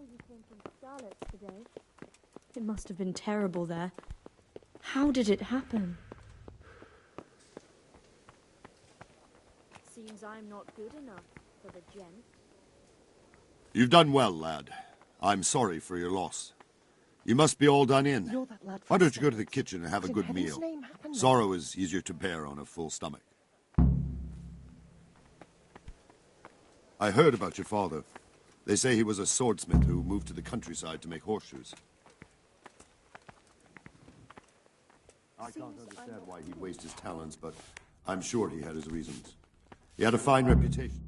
you came from Starlet's today. It must have been terrible there. How did it happen? Seems I'm not good enough for the gent. You've done well, lad. I'm sorry for your loss. You must be all done in. You're that lad. Why don't you go to the kitchen and have a good meal? Sorrow is easier to bear on a full stomach. I heard about your father. They say he was a swordsmith who moved to the countryside to make horseshoes. I can't understand why he'd waste his talents, but I'm sure he had his reasons. He had a fine reputation.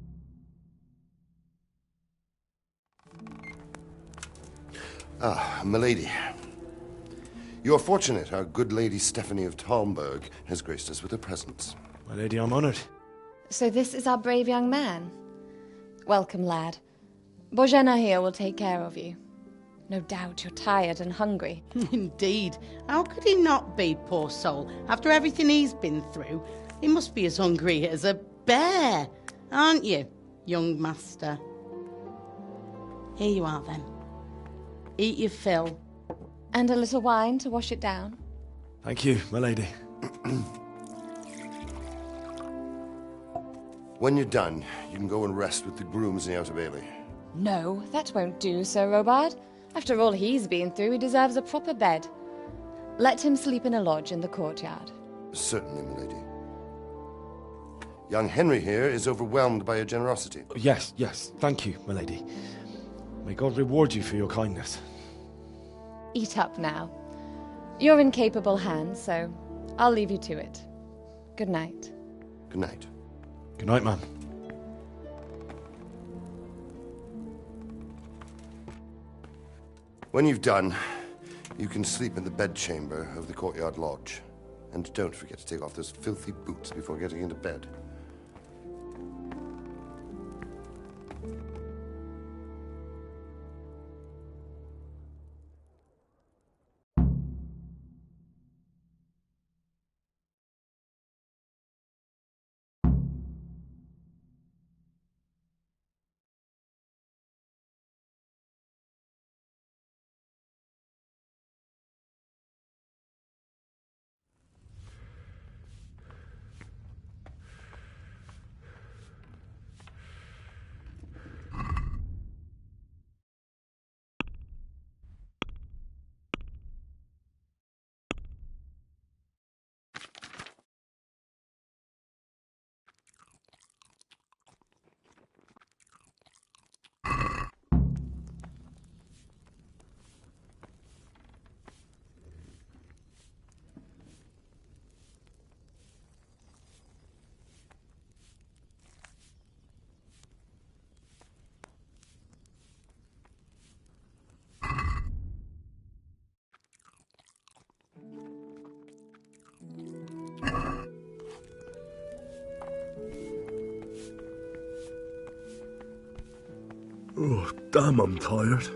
Ah, milady. You are fortunate our good lady Stephanie of Talmberg has graced us with her presence. My lady, I'm honoured. So this is our brave young man. Welcome, lad. Bozhena here will take care of you. No doubt you're tired and hungry. Indeed. How could he not be, poor soul? After everything he's been through, he must be as hungry as a bear, aren't you, young master? Here you are, then. Eat your fill. And a little wine to wash it down. Thank you, my lady. When you're done, you can go and rest with the grooms in the Outer Bailey. No, that won't do, Sir Robard. After all he's been through, he deserves a proper bed. Let him sleep in a lodge in the courtyard. Certainly, milady. Young Henry here is overwhelmed by your generosity. Yes, thank you, my lady. May God reward you for your kindness. Eat up now. You're in capable hands, so I'll leave you to it. Good night. Good night. Good night, ma'am. When you've done, you can sleep in the bedchamber of the courtyard lodge. And don't forget to take off those filthy boots before getting into bed. Oh, damn, I'm tired.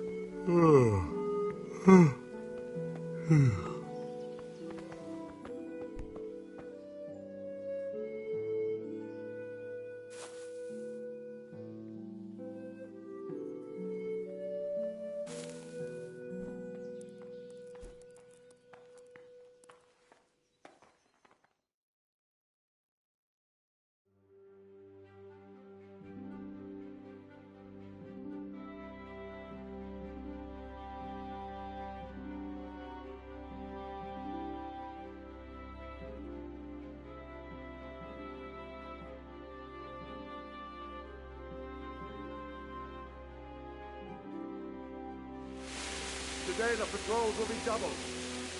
Today the patrols will be doubled.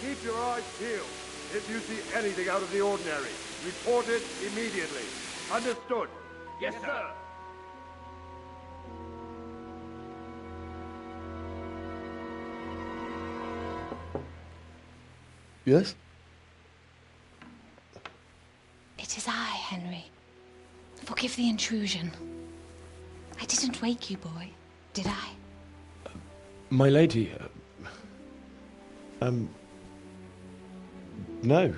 Keep your eyes peeled. If you see anything out of the ordinary, report it immediately. Understood? Yes, sir. Yes? It is I, Henry. Forgive the intrusion. I didn't wake you, boy, did I? My lady, no,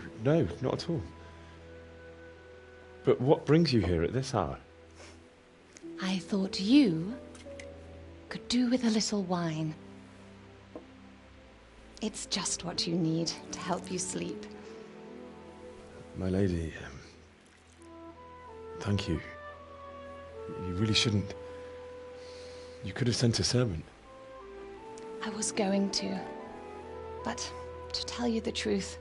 not at all. But what brings you here at this hour? I thought you could do with a little wine. It's just what you need to help you sleep. My lady, thank you. You really shouldn't. You could have sent a servant. I was going to. But to tell you the truth,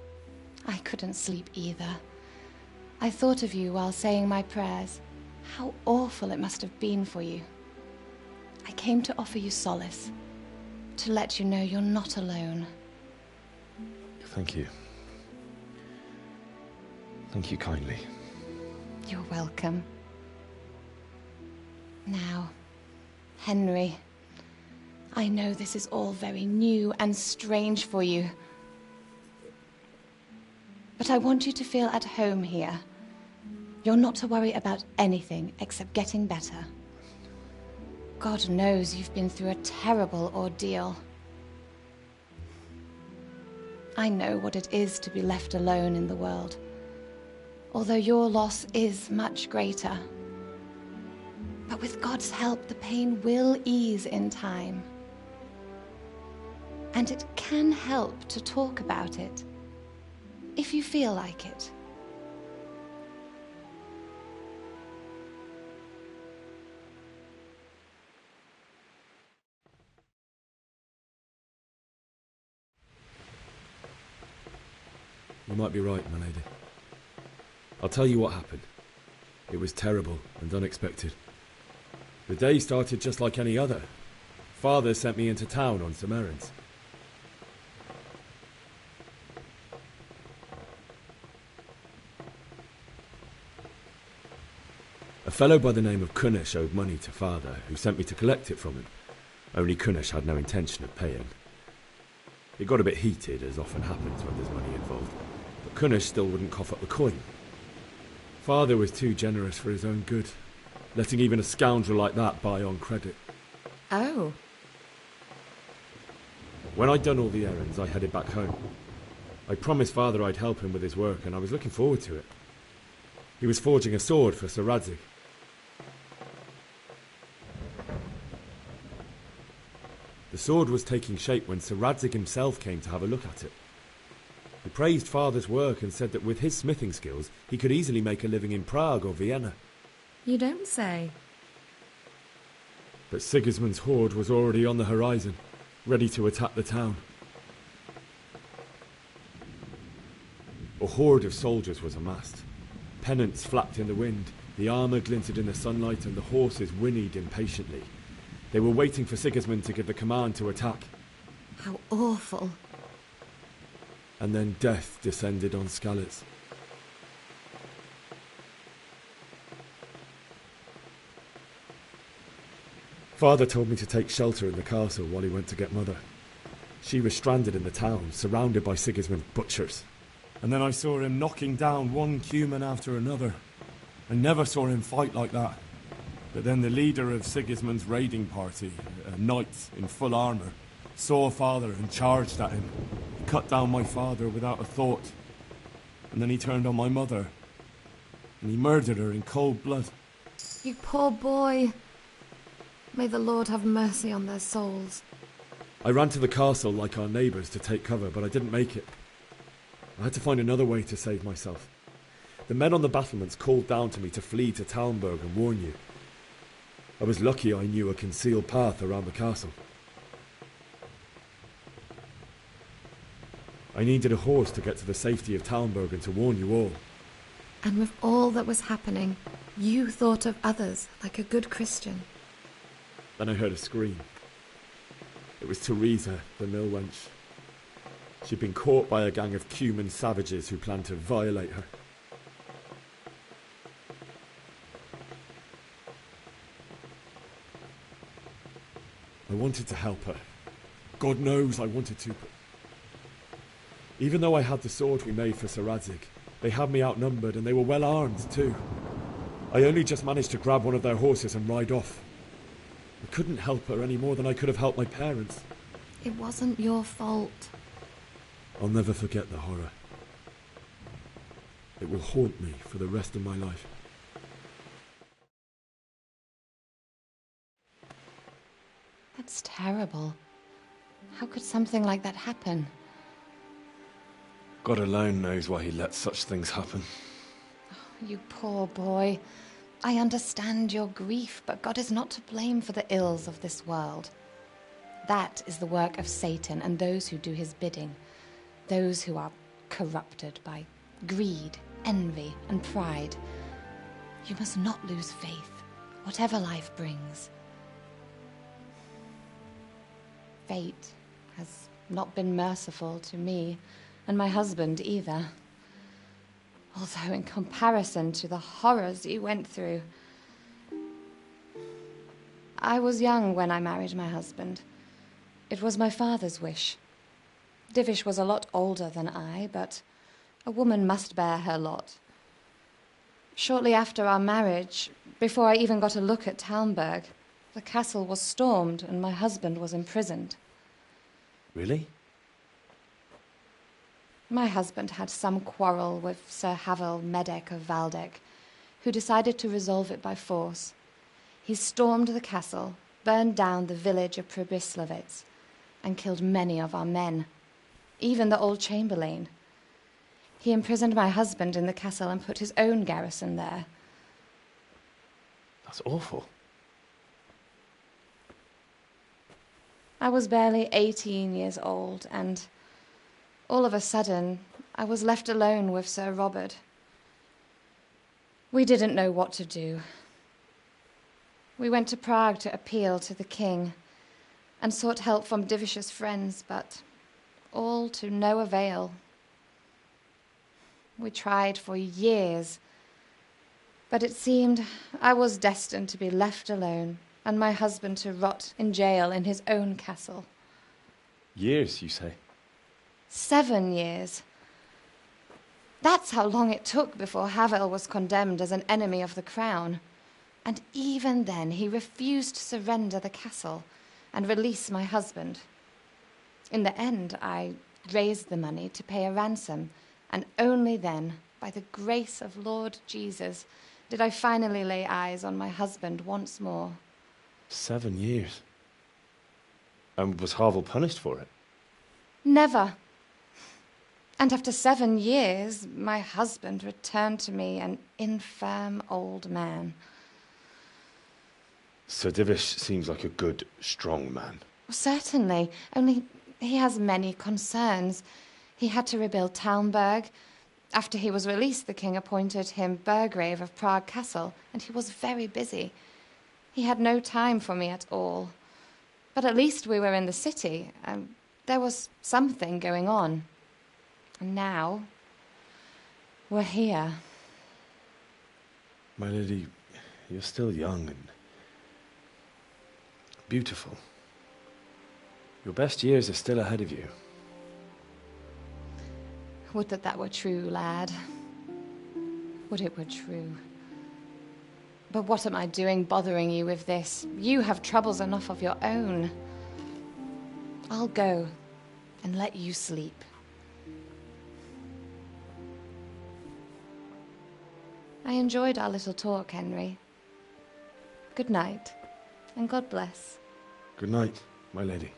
I couldn't sleep either. I thought of you while saying my prayers. How awful it must have been for you. I came to offer you solace, to let you know you're not alone. Thank you. Thank you kindly. You're welcome. Now, Henry, I know this is all very new and strange for you. But I want you to feel at home here. You're not to worry about anything except getting better. God knows you've been through a terrible ordeal. I know what it is to be left alone in the world, although your loss is much greater. But with God's help, the pain will ease in time. And it can help to talk about it, if you feel like it. You might be right, my lady. I'll tell you what happened. It was terrible and unexpected. The day started just like any other. Father sent me into town on some errands. A fellow by the name of Kunnish owed money to Father, who sent me to collect it from him. Only Kunnish had no intention of paying. It got a bit heated, as often happens when there's money involved, but Kunnish still wouldn't cough up the coin. Father was too generous for his own good, letting even a scoundrel like that buy on credit. Oh. When I'd done all the errands, I headed back home. I promised Father I'd help him with his work, and I was looking forward to it. He was forging a sword for Sir Radzig. The sword was taking shape when Sir Radzig himself came to have a look at it. He praised Father's work and said that with his smithing skills, he could easily make a living in Prague or Vienna. You don't say. But Sigismund's horde was already on the horizon, ready to attack the town. A horde of soldiers was amassed. Pennants flapped in the wind, the armour glinted in the sunlight, and the horses whinnied impatiently. They were waiting for Sigismund to give the command to attack. How awful. And then death descended on Skalitz. Father told me to take shelter in the castle while he went to get Mother. She was stranded in the town, surrounded by Sigismund's butchers. And then I saw him knocking down one human after another. I never saw him fight like that. But then the leader of Sigismund's raiding party, a knight in full armour, saw Father and charged at him. He cut down my father without a thought. And then he turned on my mother. And he murdered her in cold blood. You poor boy. May the Lord have mercy on their souls. I ran to the castle like our neighbours to take cover, but I didn't make it. I had to find another way to save myself. The men on the battlements called down to me to flee to Talmberg and warn you. I was lucky I knew a concealed path around the castle. I needed a horse to get to the safety of Talmberg and to warn you all. And with all that was happening, you thought of others like a good Christian. Then I heard a scream. It was Teresa, the mill wench. She'd been caught by a gang of Cuman savages who planned to violate her. I wanted to help her. God knows I wanted to, but... Even though I had the sword we made for Sir Radzig, they had me outnumbered and they were well armed too. I only just managed to grab one of their horses and ride off. I couldn't help her any more than I could have helped my parents. It wasn't your fault. I'll never forget the horror. It will haunt me for the rest of my life. That That's terrible. How could something like that happen? God alone knows why he lets such things happen. You poor boy. I understand your grief, but God is not to blame for the ills of this world. That is the work of Satan and those who do his bidding, those who are corrupted by greed, envy, and pride. You must not lose faith, whatever life brings. Fate has not been merciful to me, and my husband either. Although in comparison to the horrors you went through. I was young when I married my husband. It was my father's wish. Divish was a lot older than I, but a woman must bear her lot. Shortly after our marriage, before I even got a look at Talmberg, the castle was stormed and my husband was imprisoned. Really? My husband had some quarrel with Sir Havel Medek of Valdek, who decided to resolve it by force. He stormed the castle, burned down the village of Pribyslavitz, and killed many of our men, even the old chamberlain. He imprisoned my husband in the castle and put his own garrison there. That's awful. I was barely 18 years old, and all of a sudden, I was left alone with Sir Robert. We didn't know what to do. We went to Prague to appeal to the king and sought help from Divish's friends, but all to no avail. We tried for years, but it seemed I was destined to be left alone and my husband to rot in jail in his own castle. Years, you say? 7 years. That's how long it took before Havel was condemned as an enemy of the crown. And even then he refused to surrender the castle and release my husband. In the end, I raised the money to pay a ransom, and only then, by the grace of Lord Jesus, did I finally lay eyes on my husband once more. 7 years? And was Havel punished for it? Never. And after 7 years, my husband returned to me an infirm old man. Sir Divish seems like a good, strong man. Certainly, only he has many concerns. He had to rebuild Talmberg. After he was released, the king appointed him Burgrave of Prague Castle, and he was very busy. He had no time for me at all. But at least we were in the city, and there was something going on. And now, we're here. My lady, you're still young and beautiful. Your best years are still ahead of you. Would that were true, lad. Would it were true. But what am I doing bothering you with this? You have troubles enough of your own. I'll go and let you sleep. I enjoyed our little talk, Henry. Good night, and God bless. Good night, my lady.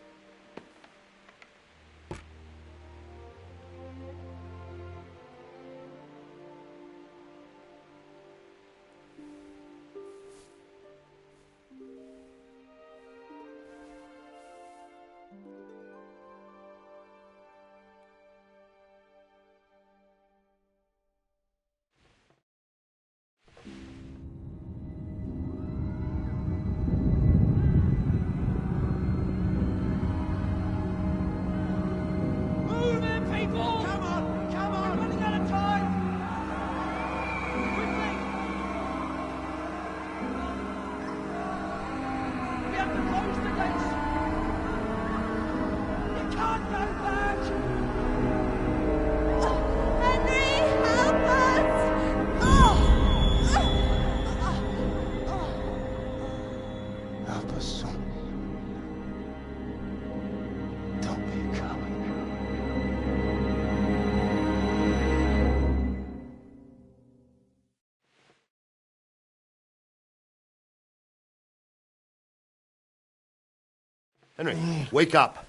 Henry, wake up.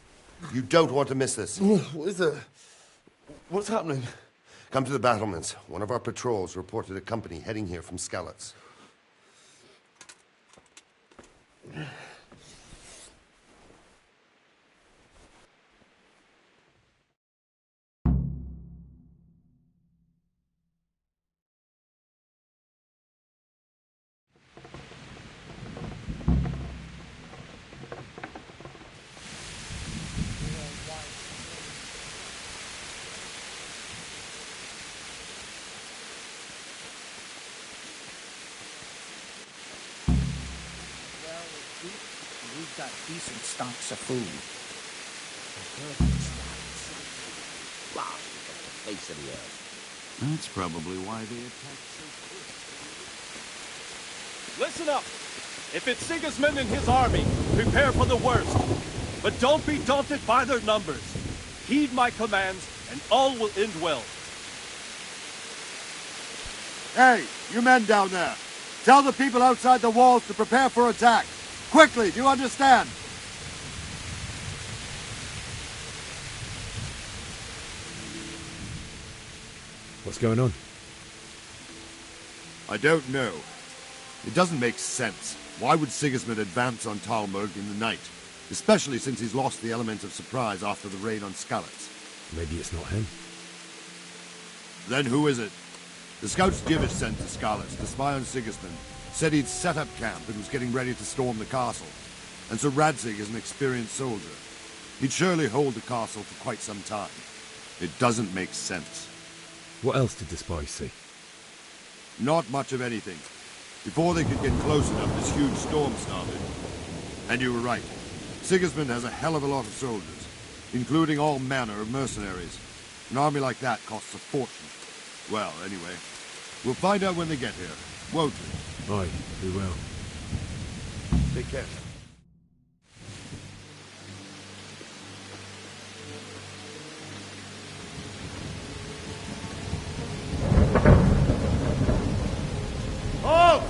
You don't want to miss this. What is it? What's happening? Come to the battlements. One of our patrols reported a company heading here from Skalitz. We've got decent stocks of food. Face of the earth. That's probably why they attacked so quick. Listen up! If it's Sigismund and his army, prepare for the worst. But don't be daunted by their numbers. Heed my commands, and all will end well. Hey, you men down there. Tell the people outside the walls to prepare for attack. Quickly, do you understand? What's going on? I don't know. It doesn't make sense. Why would Sigismund advance on Talmberg in the night? Especially since he's lost the element of surprise after the raid on Skalitz. Maybe it's not him. Then who is it? The scouts Divish sent to Skalitz to spy on Sigismund said he'd set up camp and was getting ready to storm the castle. And Sir Radzig is an experienced soldier. He'd surely hold the castle for quite some time. It doesn't make sense. What else did the spies see? Not much of anything. Before they could get close enough, this huge storm started. And you were right. Sigismund has a hell of a lot of soldiers, including all manner of mercenaries. An army like that costs a fortune. Well, anyway, we'll find out when they get here, won't we? Aye, we will. Take care. Halt!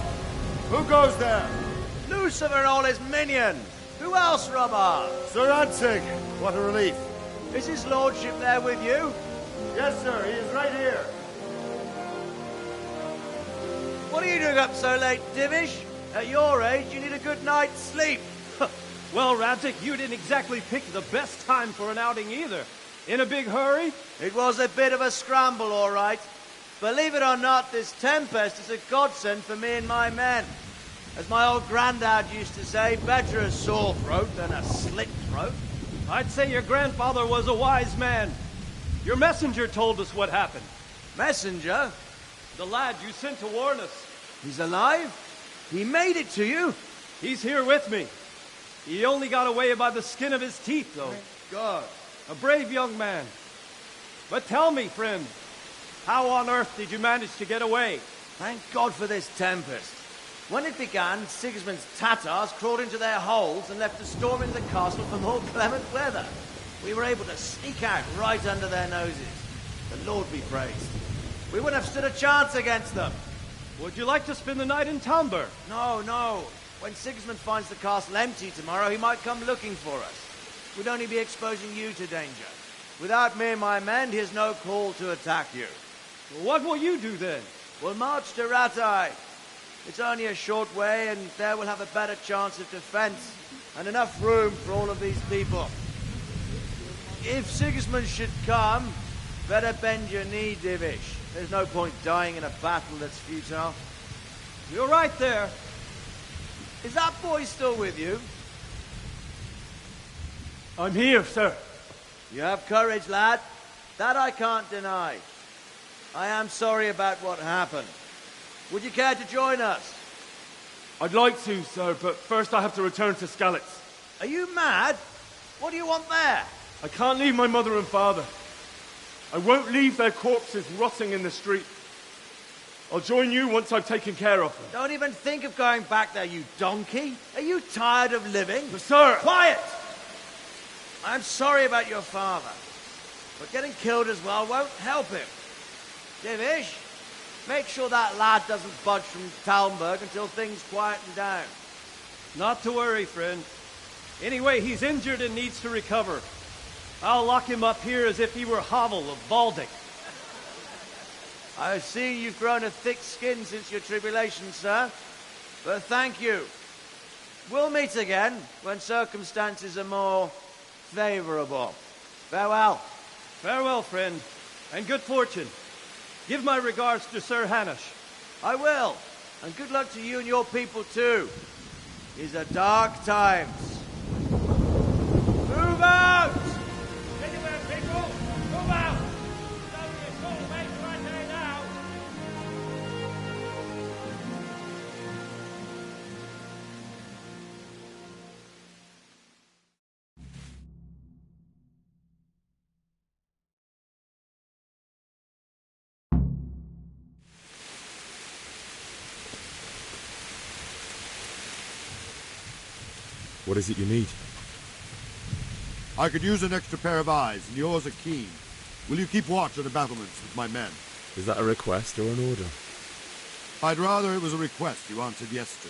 Who goes there? Lucifer and all his minions! Who else, Robber? Sir Radzig! What a relief. Is his lordship there with you? Yes, sir. He is right here. What are you doing up so late, Divish? At your age, you need a good night's sleep. Well, Radzig, you didn't exactly pick the best time for an outing either. In a big hurry? It was a bit of a scramble, all right. Believe it or not, this tempest is a godsend for me and my men. As my old granddad used to say, better a sore throat than a slit throat. I'd say your grandfather was a wise man. Your messenger told us what happened. Messenger? The lad you sent to warn us. He's alive? He made it to you? He's here with me. He only got away by the skin of his teeth, though. Thank God. A brave young man. But tell me, friend, how on earth did you manage to get away? Thank God for this tempest. When it began, Sigismund's Tatars crawled into their holes and left a storm into the castle for more clement weather. We were able to sneak out right under their noses. The Lord be praised. We wouldn't have stood a chance against them. Would you like to spend the night in Talmberg? No, no. When Sigismund finds the castle empty tomorrow, he might come looking for us. We'd only be exposing you to danger. Without me and my men, he has no call to attack you. Well, what will you do then? We'll march to Ratai. It's only a short way, and there we'll have a better chance of defense and enough room for all of these people. If Sigismund should come, better bend your knee, Divish. There's no point dying in a battle that's futile. You're right there. Is that boy still with you? I'm here, sir. You have courage, lad. That I can't deny. I am sorry about what happened. Would you care to join us? I'd like to, sir, but first I have to return to Skalitz. Are you mad? What do you want there? I can't leave my mother and father. I won't leave their corpses rotting in the street. I'll join you once I've taken care of them. Don't even think of going back there, you donkey. Are you tired of living? But, sir! Quiet! I'm sorry about your father, but getting killed as well won't help him. Divish, make sure that lad doesn't budge from Talmberg until things quieten down. Not to worry, friend. Anyway, he's injured and needs to recover. I'll lock him up here as if he were Havel of Baldic. I see you've grown a thick skin since your tribulation, sir. But thank you. We'll meet again when circumstances are more favorable. Farewell. Farewell, friend, and good fortune. Give my regards to Sir Hanush. I will, and good luck to you and your people too. These are dark times. Move out! Anywhere, people! Move out! It's only a short way to right there now. What is it you need? I could use an extra pair of eyes, and yours are keen. Will you keep watch on the battlements with my men? Is that a request or an order? I'd rather it was a request you answered yes to.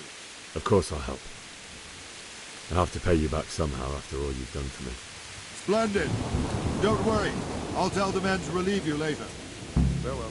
Of course I'll help. I'll have to pay you back somehow after all you've done for me. Splendid. Don't worry. I'll tell the men to relieve you later. Farewell.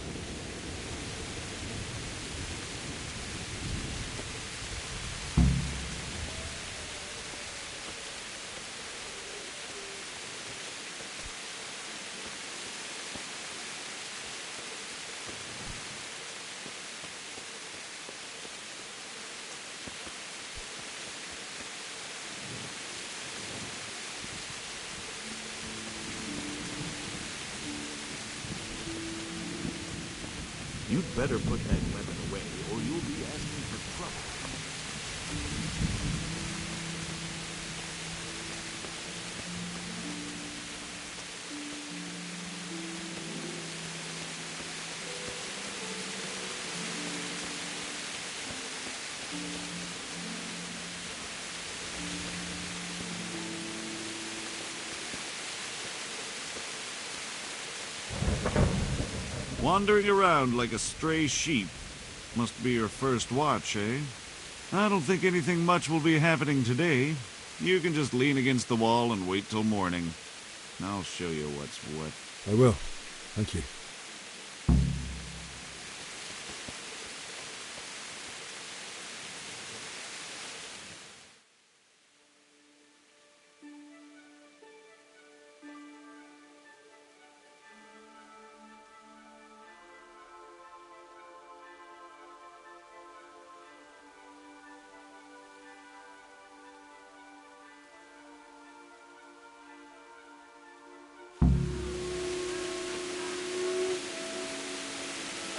You'd better put that weapon away, or you'll be asking for trouble. Wandering around like a stray sheep. Must be your first watch, eh? I don't think anything much will be happening today. You can just lean against the wall and wait till morning. I'll show you what's what. I will. Thank you.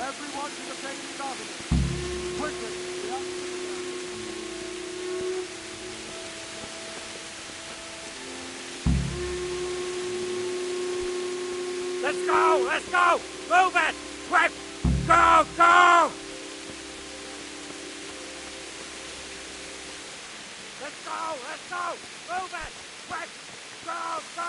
Everyone to the painted avenue. Quickly, Let's go! Let's go! Move it! Quick! Go! Go! Let's go! Let's go! Move it! Quick! Go! Go!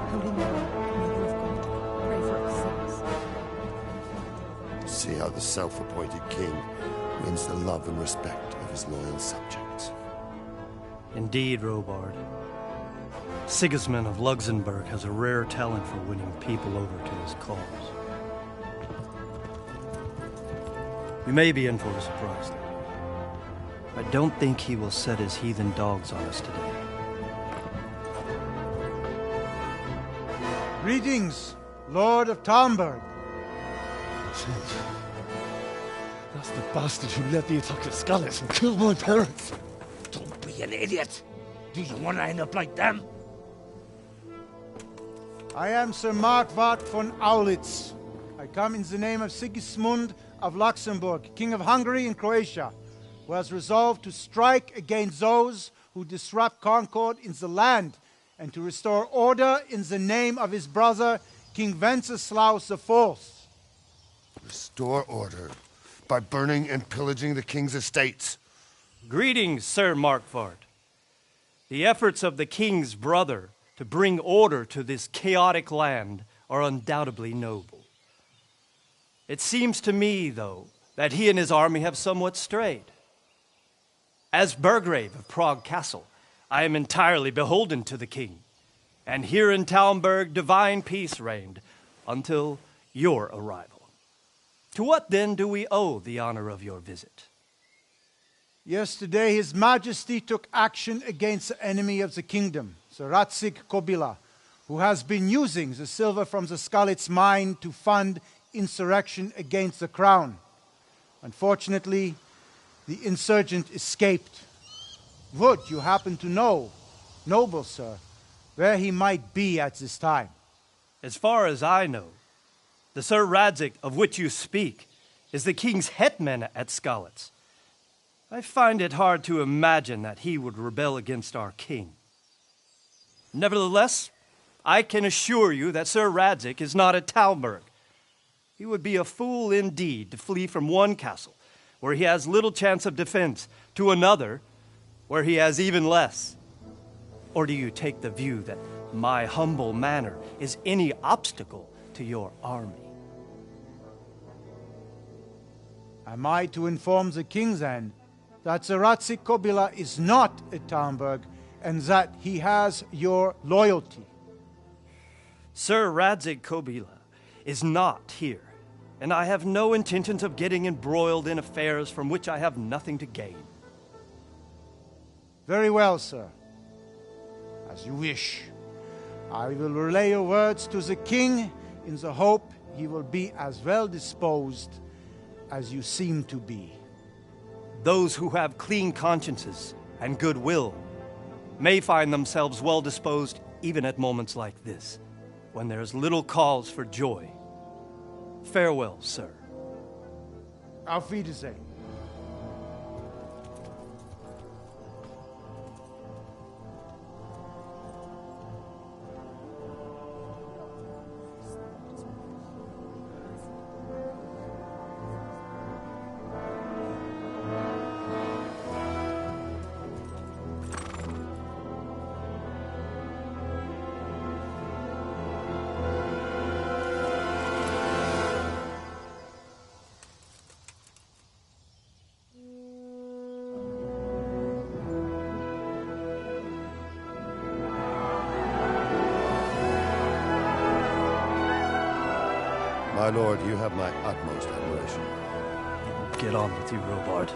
Holy Mary, Mother of God, pray for us sinners. See how the self-appointed king wins the love and respect of his loyal subjects. Indeed, Robard. Sigismund of Luxembourg has a rare talent for winning people over to his cause. We may be in for a surprise, though. I don't think he will set his heathen dogs on us today. Greetings, Lord of Talmberg. That's the bastard who led the attack at Scallis and killed my parents. Don't be an idiot. Do you want to end up like them? I am Sir Markwart von Aulitz. I come in the name of Sigismund of Luxembourg, King of Hungary and Croatia, who has resolved to strike against those who disrupt concord in the land and to restore order in the name of his brother, King Wenceslaus IV. Restore order by burning and pillaging the king's estates. Greetings, Sir Markvart. The efforts of the king's brother to bring order to this chaotic land are undoubtedly noble. It seems to me, though, that he and his army have somewhat strayed. As Burgrave of Prague Castle, I am entirely beholden to the king, and here in Talmberg divine peace reigned until your arrival. To what then do we owe the honor of your visit? Yesterday, His Majesty took action against the enemy of the kingdom, the Ratsig Kobila, who has been using the silver from the Skalitz mine to fund insurrection against the crown. Unfortunately, the insurgent escaped. Would you happen to know, noble sir, where he might be at this time? As far as I know, the Sir Radzik of which you speak is the king's hetman at Skalitz. I find it hard to imagine that he would rebel against our king. Nevertheless, I can assure you that Sir Radzik is not at Talmberg. He would be a fool indeed to flee from one castle, where he has little chance of defense, to another, where he has even less. Or do you take the view that my humble manner is any obstacle to your army? Am I to inform the king then that the Ratsik Kobila is not at Talmberg and that he has your loyalty? Sir Radzik Kobila is not here, and I have no intentions of getting embroiled in affairs from which I have nothing to gain. Very well, sir. As you wish. I will relay your words to the king in the hope he will be as well disposed as you seem to be. Those who have clean consciences and goodwill may find themselves well disposed even at moments like this, when there is little cause for joy. Farewell, sir. Auf Wiedersehen. My lord, you have my utmost admiration. Get on with you, Robard.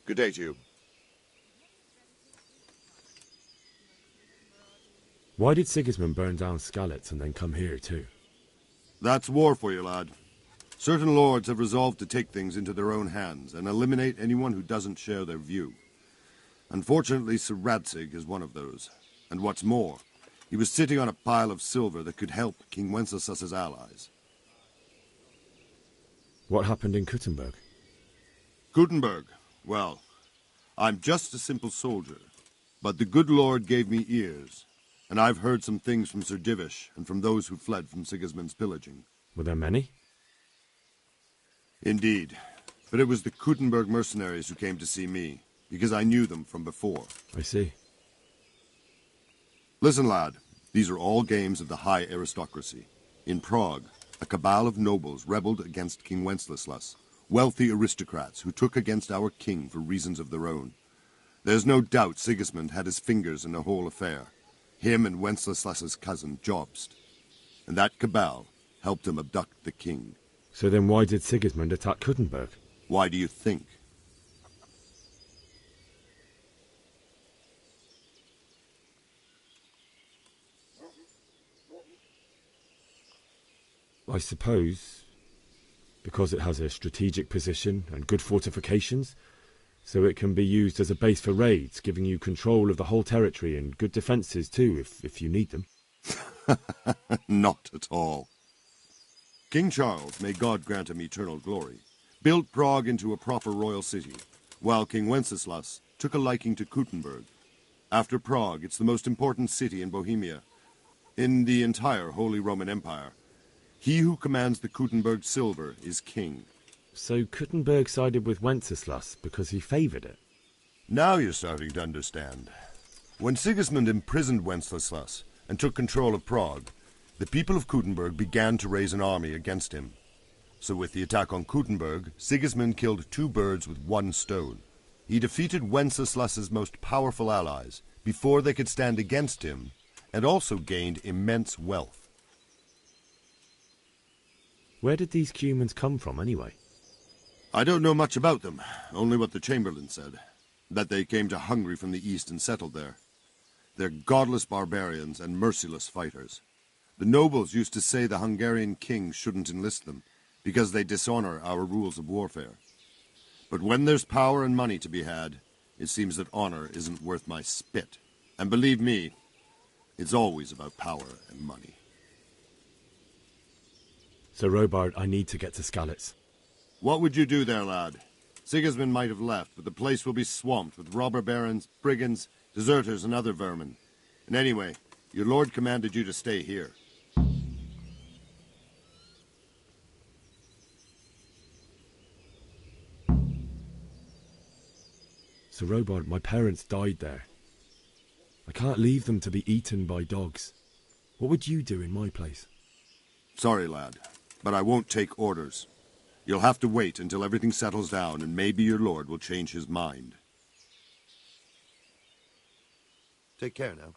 Good day to you. Why did Sigismund burn down Skalitz and then come here too? That's war for you, lad. Certain lords have resolved to take things into their own hands and eliminate anyone who doesn't share their view. Unfortunately, Sir Radzig is one of those. And what's more, he was sitting on a pile of silver that could help King Wenceslas's allies. What happened in Kuttenberg? Gutenberg. Well, I'm just a simple soldier, but the good Lord gave me ears, and I've heard some things from Sir Divish and from those who fled from Sigismund's pillaging. Were there many? Indeed, but it was the Kuttenberg mercenaries who came to see me, because I knew them from before. I see. Listen, lad, these are all games of the high aristocracy. In Prague, a cabal of nobles rebelled against King Wenceslas, wealthy aristocrats who took against our king for reasons of their own. There's no doubt Sigismund had his fingers in the whole affair. Him and Wenceslas's cousin, Jobst. And that cabal helped him abduct the king. So then why did Sigismund attack Kuttenberg? Why do you think? I suppose because it has a strategic position and good fortifications, so it can be used as a base for raids, giving you control of the whole territory and good defences too, if you need them. Not at all. King Charles, may God grant him eternal glory, built Prague into a proper royal city, while King Wenceslas took a liking to Kuttenberg. After Prague, it's the most important city in Bohemia, in the entire Holy Roman Empire. He who commands the Kuttenberg silver is king. So Kuttenberg sided with Wenceslas because he favoured it? Now you're starting to understand. When Sigismund imprisoned Wenceslas and took control of Prague, the people of Kuttenberg began to raise an army against him. So with the attack on Kuttenberg, Sigismund killed 2 birds with 1 stone. He defeated Wenceslas's most powerful allies before they could stand against him, and also gained immense wealth. Where did these Cumans come from, anyway? I don't know much about them, only what the Chamberlain said, that they came to Hungary from the east and settled there. They're godless barbarians and merciless fighters. The nobles used to say the Hungarian king shouldn't enlist them, because they dishonor our rules of warfare. But when there's power and money to be had, it seems that honor isn't worth my spit. And believe me, it's always about power and money. So, Robard, I need to get to Skalitz. What would you do there, lad? Sigismund might have left, but the place will be swamped with robber barons, brigands, deserters, and other vermin. And anyway, your lord commanded you to stay here. So, Robard, my parents died there. I can't leave them to be eaten by dogs. What would you do in my place? Sorry, lad, but I won't take orders. You'll have to wait until everything settles down, and maybe your lord will change his mind. Take care now.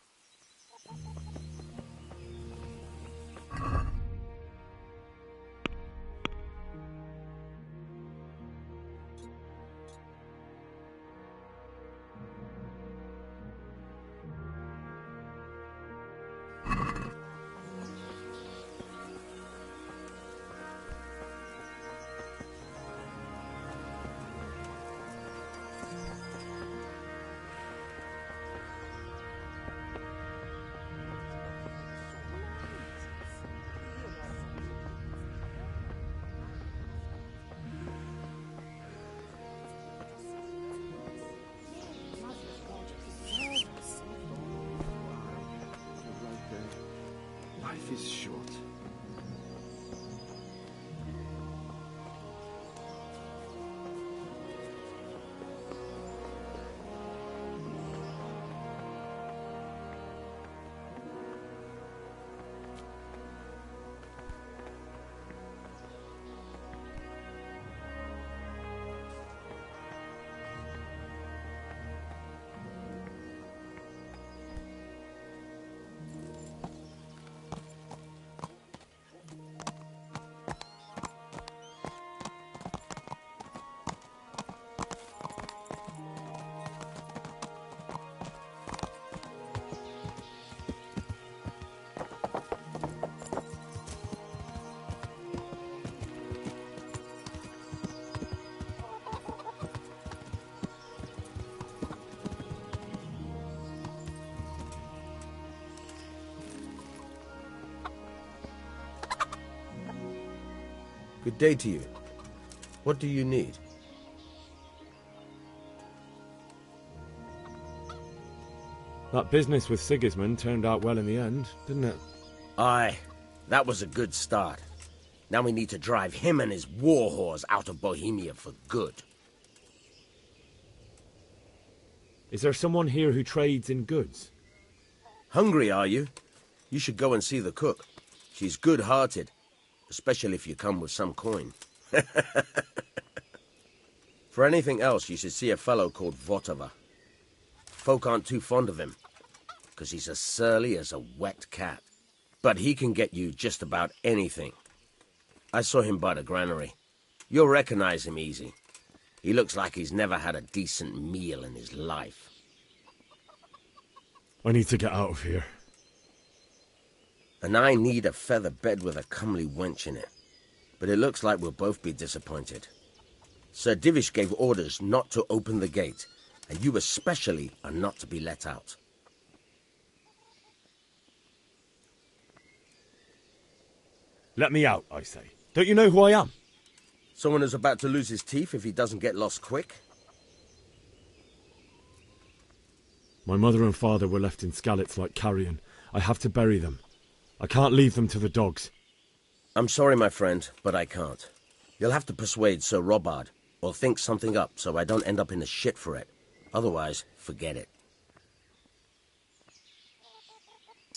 Life is short. Good day to you. What do you need? That business with Sigismund turned out well in the end, didn't it? Aye, that was a good start. Now we need to drive him and his war whores out of Bohemia for good. Is there someone here who trades in goods? Hungry, are you? You should go and see the cook. She's good-hearted, especially if you come with some coin. For anything else, you should see a fellow called Votava. Folk aren't too fond of him, because he's as surly as a wet cat. But he can get you just about anything. I saw him by the granary. You'll recognize him easy. He looks like he's never had a decent meal in his life. I need to get out of here. And I need a feather bed with a comely wench in it. But it looks like we'll both be disappointed. Sir Divish gave orders not to open the gate, and you especially are not to be let out. Let me out, I say. Don't you know who I am? Someone who's about to lose his teeth if he doesn't get lost quick? My mother and father were left in Skalitz like carrion. I have to bury them. I can't leave them to the dogs. I'm sorry, my friend, but I can't. You'll have to persuade Sir Robard, or think something up so I don't end up in the shit for it. Otherwise, forget it.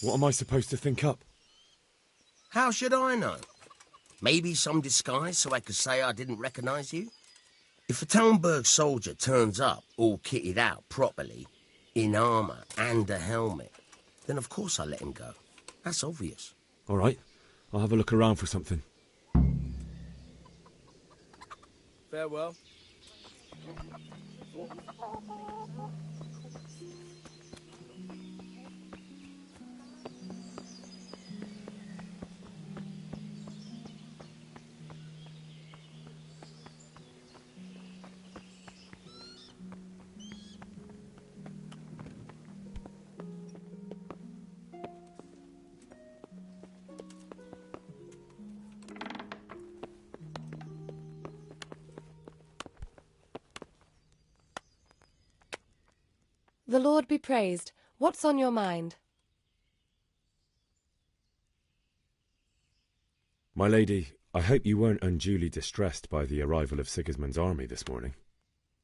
What am I supposed to think up? How should I know? Maybe some disguise so I could say I didn't recognize you? If a Talmberg soldier turns up, all kitted out properly, in armor and a helmet, then of course I let him go. That's obvious. All right. I'll have a look around for something. Farewell. The Lord be praised. What's on your mind? My lady, I hope you weren't unduly distressed by the arrival of Sigismund's army this morning.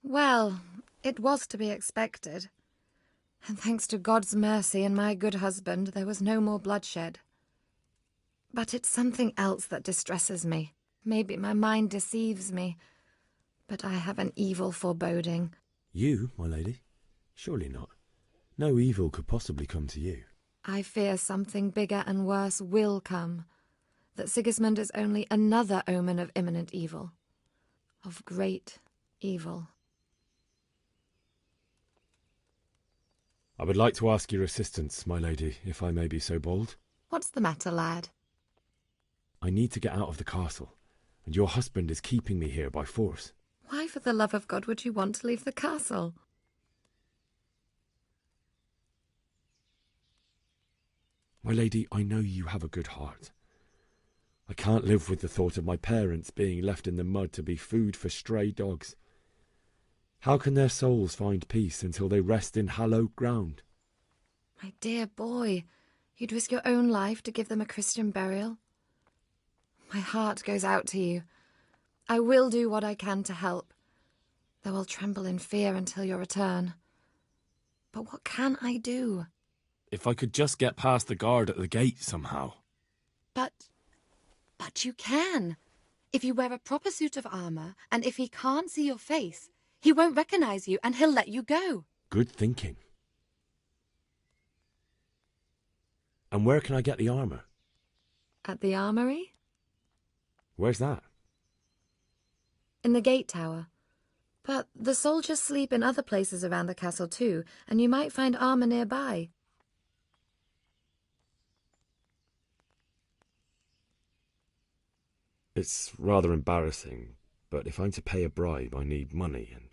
Well, it was to be expected. And thanks to God's mercy and my good husband, there was no more bloodshed. But it's something else that distresses me. Maybe my mind deceives me, but I have an evil foreboding. You, my lady? Surely not. No evil could possibly come to you. I fear something bigger and worse will come. That Sigismund is only another omen of imminent evil. Of great evil. I would like to ask your assistance, my lady, if I may be so bold. What's the matter, lad? I need to get out of the castle, and your husband is keeping me here by force. Why, for the love of God, would you want to leave the castle? My lady, I know you have a good heart. I can't live with the thought of my parents being left in the mud to be food for stray dogs. How can their souls find peace until they rest in hallowed ground? My dear boy, you'd risk your own life to give them a Christian burial? My heart goes out to you. I will do what I can to help, though I'll tremble in fear until your return. But what can I do? If I could just get past the guard at the gate somehow. But you can. If you wear a proper suit of armour, and if he can't see your face, he won't recognise you and he'll let you go. Good thinking. And where can I get the armour? At the armoury? Where's that? In the gate tower. But the soldiers sleep in other places around the castle too, and you might find armour nearby. It's rather embarrassing, but if I'm to pay a bribe, I need money, and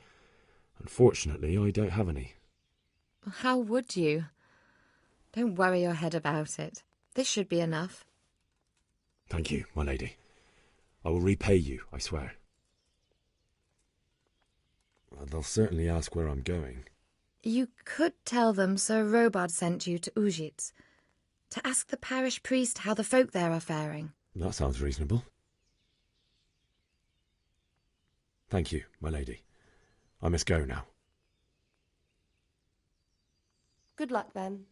unfortunately, I don't have any. How would you? Don't worry your head about it. This should be enough. Thank you, my lady. I will repay you, I swear. They'll certainly ask where I'm going. You could tell them Sir Robard sent you to Ujitz, to ask the parish priest how the folk there are faring. That sounds reasonable. Thank you, my lady. I must go now. Good luck, then.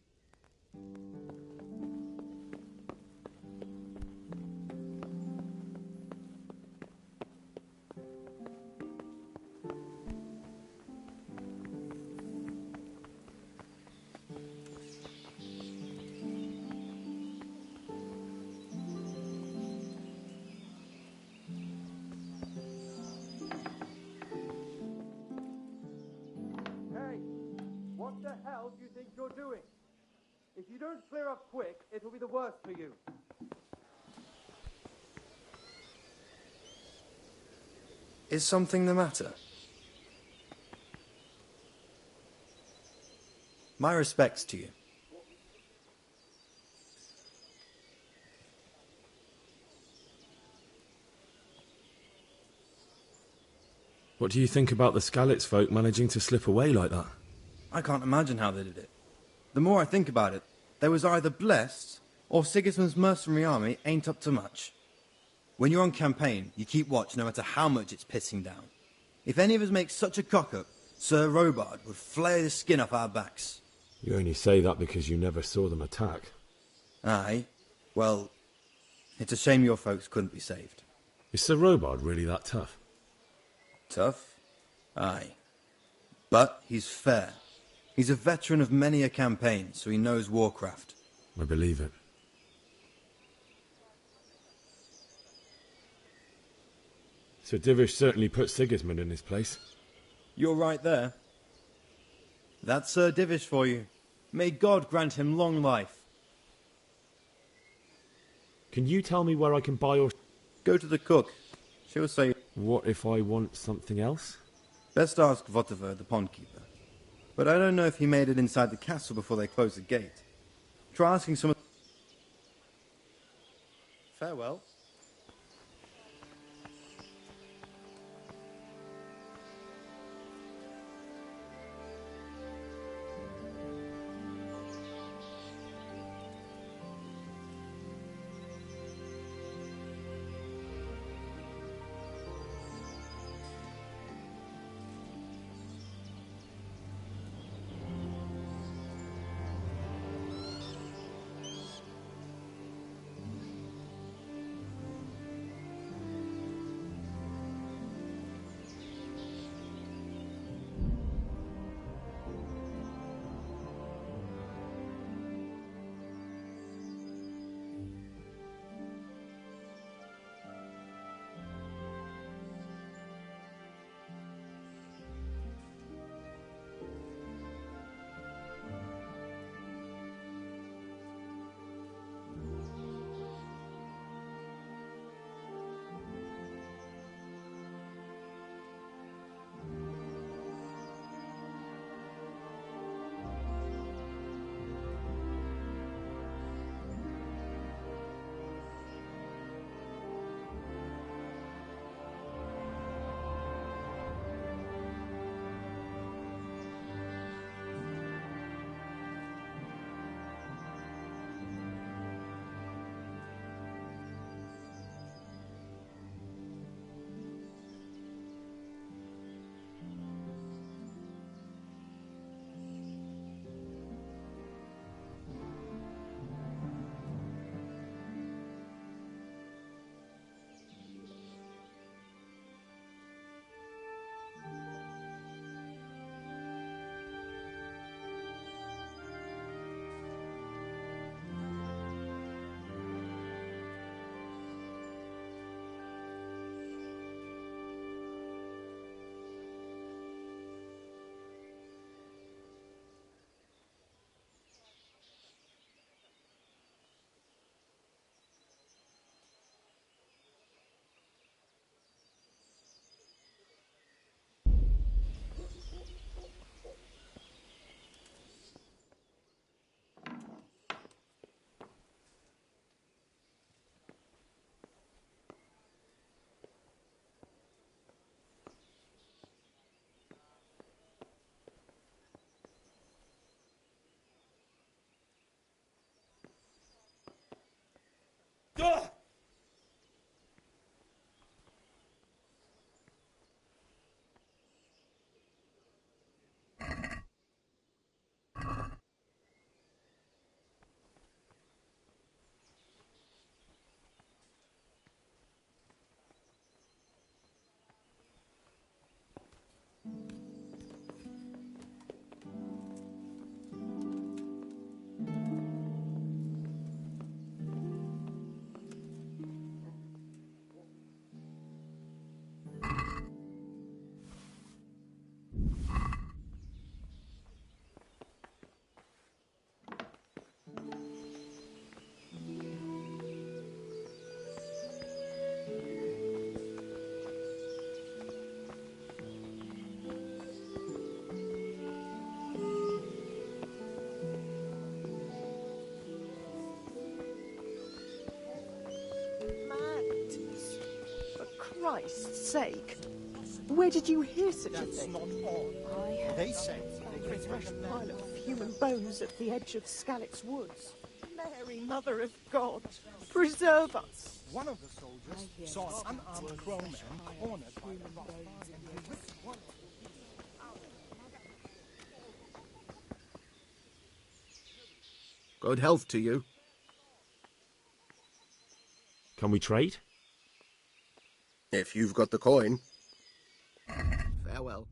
the hell do you think you're doing? If you don't clear up quick, it will be the worse for you. Is something the matter? My respects to you. What do you think about the Skalitz folk managing to slip away like that? I can't imagine how they did it. The more I think about it, they was either blessed, or Sigismund's mercenary army ain't up to much. When you're on campaign, you keep watch no matter how much it's pissing down. If any of us make such a cock-up, Sir Robard would flay the skin off our backs. You only say that because you never saw them attack. Aye. Well, it's a shame your folks couldn't be saved. Is Sir Robard really that tough? Tough? Aye. But he's fair. He's a veteran of many a campaign, so he knows warcraft. I believe it. Sir Divish certainly put Sigismund in his place. You're right there. That's Sir Divish for you. May God grant him long life. Can you tell me where I can buy or... Go to the cook. She'll say... What if I want something else? Best ask Votiver, the pondkeeper. But I don't know if he made it inside the castle before they closed the gate. Try asking some... Farewell. Christ's sake. Where did you hear such a thing? Not all. They say A fresh pile of human bones at the edge of Scalix Woods. Mary, Mother of God, preserve us. one of the soldiers saw an unarmed crow man cornered by the rock, and he ripped one. Good health to you. Can we trade? If you've got the coin. Farewell.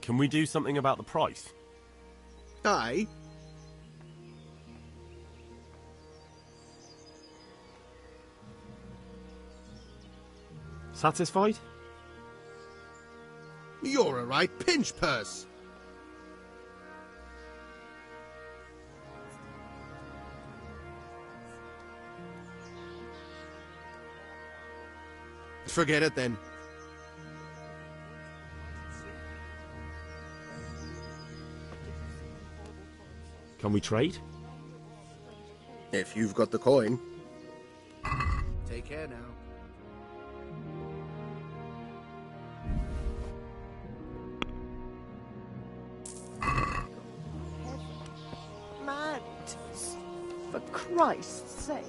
Can we do something about the price? Aye. Satisfied? You're a right pinch purse. Forget it then. Can we trade? If you've got the coin. Take care now. Mantis, for Christ's sake.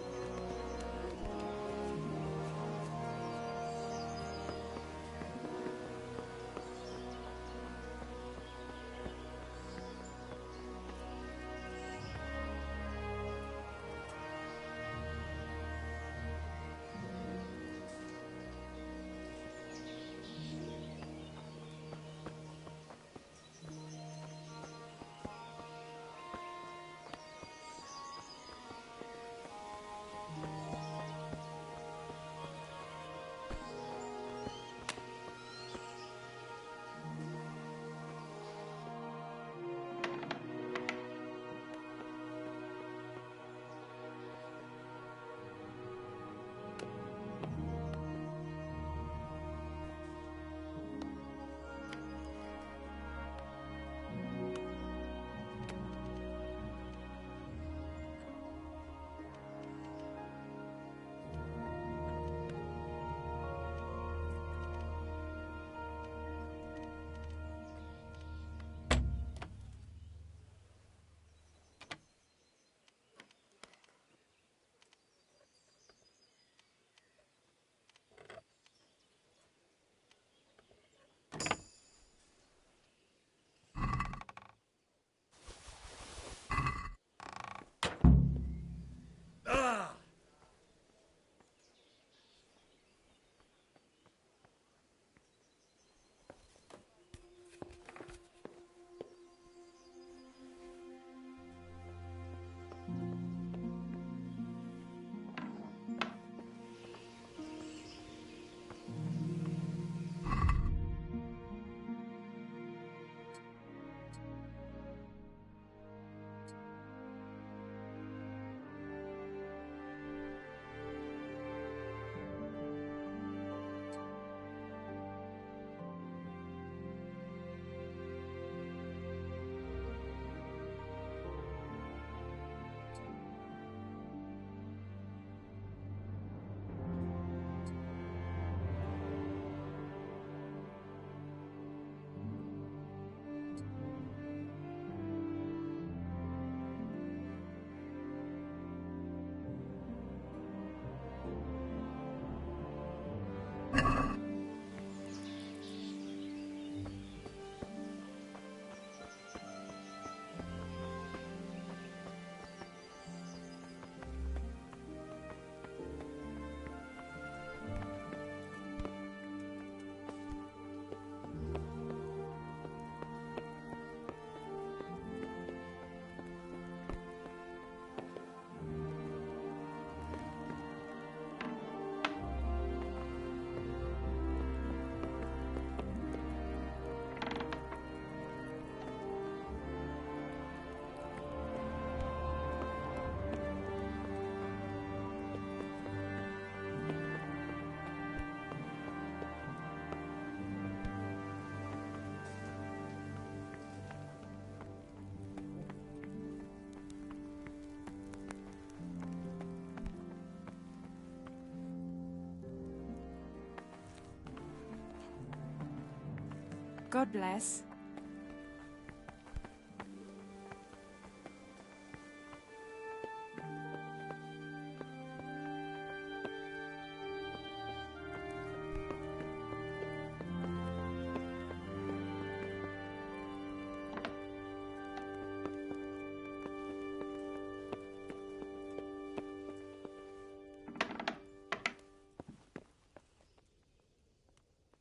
God bless.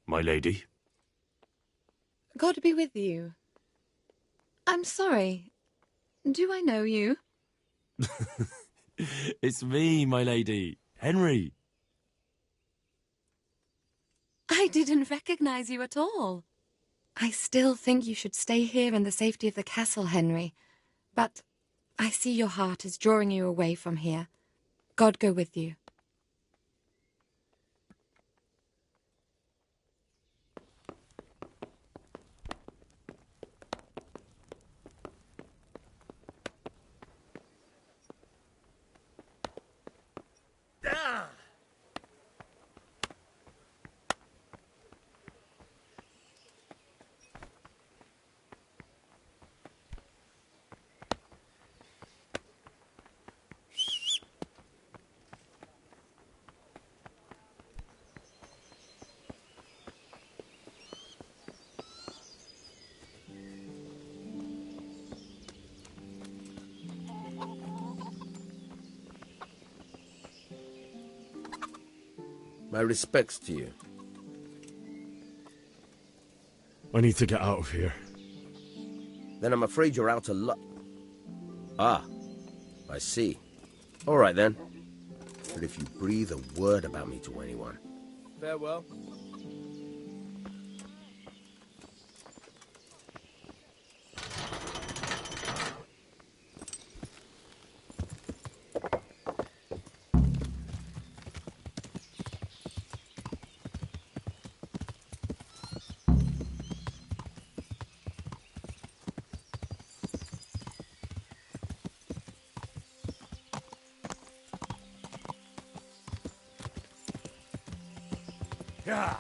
My lady? God be with you. I'm sorry. Do I know you? It's me, my lady. Henry. I didn't recognize you at all. I still think you should stay here in the safety of the castle, Henry. But I see your heart is drawing you away from here. God go with you. My respects to you. I need to get out of here. Then I'm afraid you're out of luck. Ah, I see. All right then. But if you breathe a word about me to anyone... Farewell. Yeah.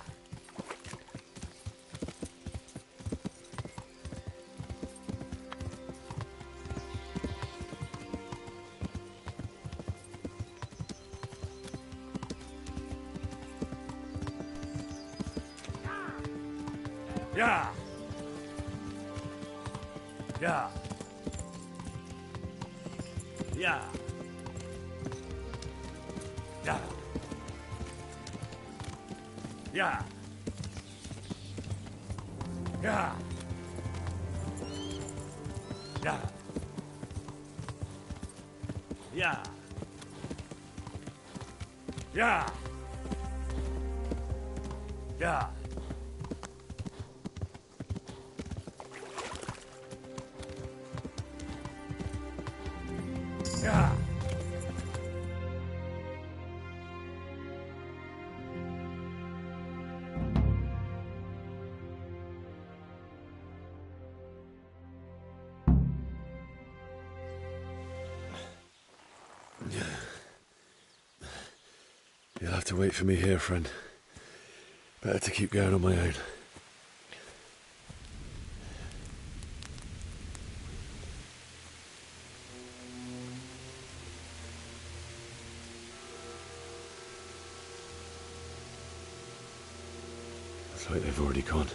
Yeah. Yeah. Yeah. Yeah. Yeah. Yeah. Yeah. Yeah. Yeah. Yeah. Yeah. You'll have to wait for me here, friend. Better to keep going on my own. Looks like they've already gone.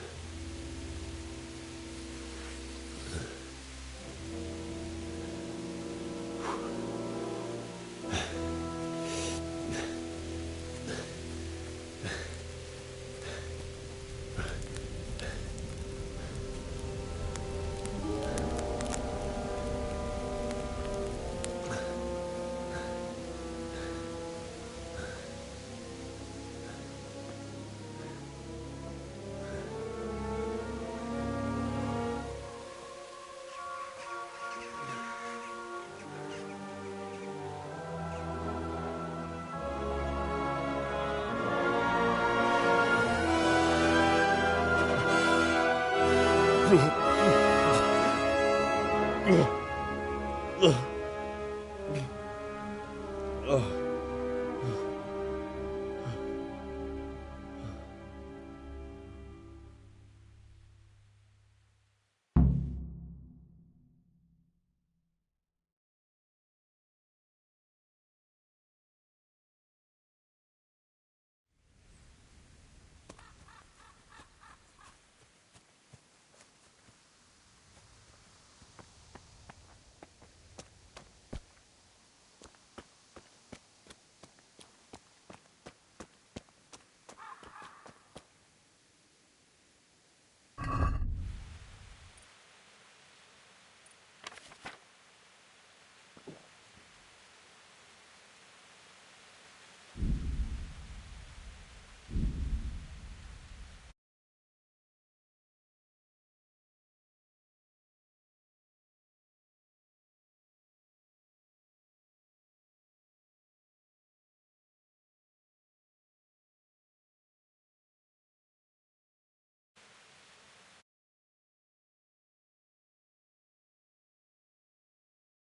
Ugh.